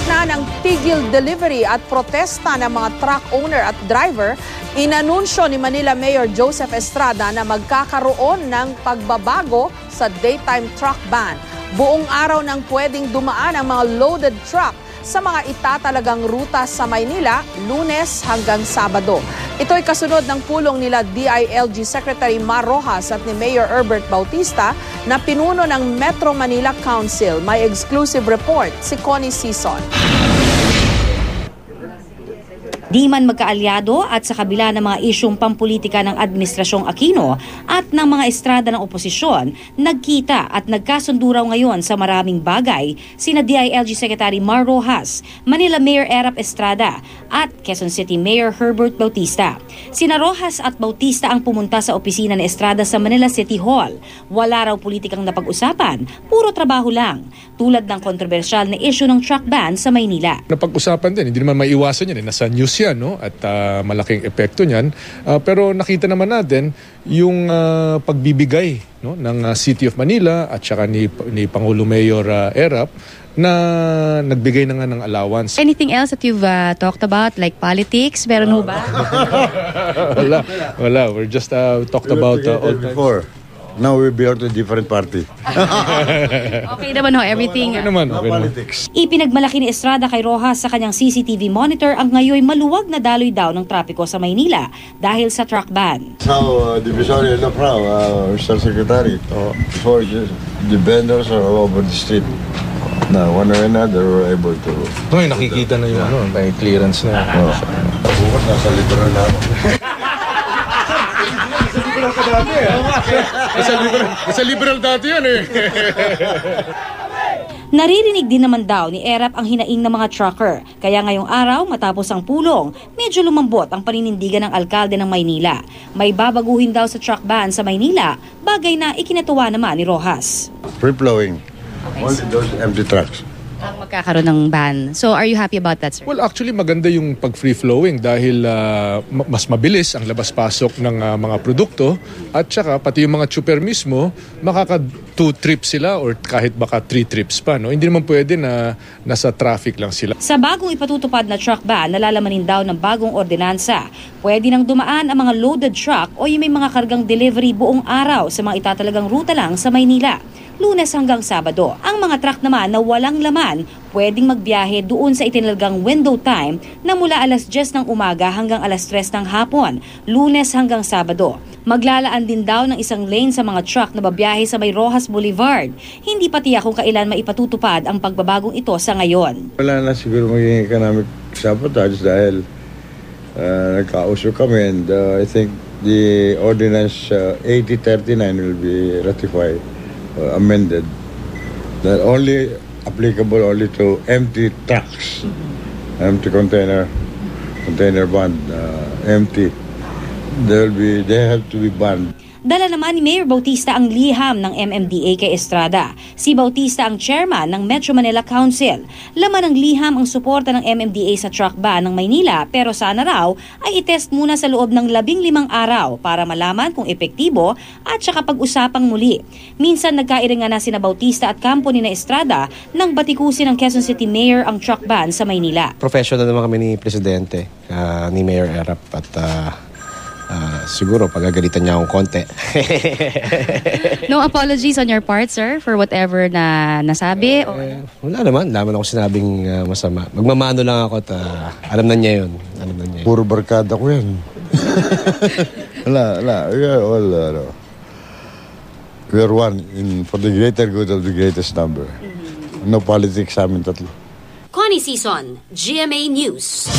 gitna ng tigil delivery at protesta ng mga truck owner at driver, inanunsyo ni Manila Mayor Joseph Estrada na magkakaroon ng pagbabago sa daytime truck ban. Buong araw nang pwedeng dumaan ang mga loaded truck sa mga itatalagang ruta sa Maynila, Lunes hanggang Sabado. Ito'y kasunod ng pulong nila DILG Secretary Mar Rojas at ni Mayor Herbert Bautista na pinuno ng Metro Manila Council. May exclusive report si Connie Sison. Di man magkaalyado at sa kabila ng mga isyong pampolitika ng Administrasyong Aquino at ng mga estrada ng oposisyon, nagkita at nagkasundo raw ngayon sa maraming bagay sina DILG Secretary Mar Rojas, Manila Mayor Erap Estrada at Quezon City Mayor Herbert Bautista. Sina Rojas at Bautista ang pumunta sa opisina ni Estrada sa Manila City Hall. Wala raw politikang napag-usapan, puro trabaho lang, tulad ng kontrobersyal na issue ng truck ban sa Maynila. Napag-usapan din, hindi naman maiwasan yan. Nasa news yan, no? At malaking epekto niyan. Pero nakita naman natin yung pagbibigay, no, ng City of Manila at saka ni Pangulo Mayor Erap na nagbigay na nga ng allowance. Anything else that you've talked about, like politics? Meron ho ba? Wala. We're just talked about all before. Now we belong to a different party. Okay naman ho, everything. Okay naman. Politics. Ipinagmalaki ni Estrada kay Rojas sa kanyang CCTV monitor ang ngayon maluwag na daloy daw ng trapiko sa Maynila dahil sa truck ban. So, Divisoria look now, Mr. Secretary. Before, the vendors are all over the street. Now, one or another, we're able to... Ay, nakikita na yung may clearance na. Bukas, nasa liberal na ako. Sa liberal dati yan eh. Naririnig din naman daw ni Erap ang hinaing ng mga trucker. Kaya ngayong araw, matapos ang pulong, medyo lumambot ang paninindigan ng alkalde ng Maynila. May babaguhin daw sa truck ban sa Maynila, bagay na ikinatuwa naman ni Rojas. Free-flowing. Only those empty trucks. Ang magkakaroon ng ban. So are you happy about that, sir? Well, actually maganda yung pag-free-flowing dahil mas mabilis ang labas-pasok ng mga produkto at saka pati yung mga chuper mismo makaka 2 trips sila or kahit baka 3 trips pa. No? Hindi naman pwede na nasa traffic lang sila. Sa bagong ipatutupad na truck ban, nalalamanin daw ng bagong ordinansa. Pwede nang dumaan ang mga loaded truck o yung may mga kargang delivery buong araw sa mga itatalagang ruta lang sa Maynila. Lunes hanggang Sabado. Ang mga truck naman na walang laman, pwedeng magbiyahe doon sa itinalagang window time na mula alas 10 ng umaga hanggang alas 3 ng hapon, Lunes hanggang Sabado. Maglalaan din daw ng isang lane sa mga truck na babiyahe sa may Rojas Boulevard. Hindi pa tiyak kung kailan maipatutupad ang pagbabagong ito sa ngayon. Wala na siguro maging economic sabotage dahil nagkausyo kami and I think the ordinance 8039 will be ratified. Amended that only applicable only to empty trucks, empty container band, empty. They have to be banned. Dala naman ni Mayor Bautista ang liham ng MMDA kay Estrada. Si Bautista ang chairman ng Metro Manila Council. Laman ng liham ang suporta ng MMDA sa truck ban ng Maynila pero sana raw ay itest muna sa loob ng 15 araw para malaman kung epektibo at saka pag-usapang muli. Minsan nagkairingan na sina Bautista at kampo ni Estrada nang batikusin ng Quezon City Mayor ang truck ban sa Maynila. Professional naman kami ni Presidente, ni Mayor Erap at siguro pagagalitan niya akong konti. No apologies on your part, sir, for whatever na nasabi? Wala naman ako sinabing masama. Magmamano lang ako at alam na niya yun. Puro barkada ko yan. Wala. We are one for the greater good of the greatest number. No politics sa amin tatlo. Connie Sison, GMA News.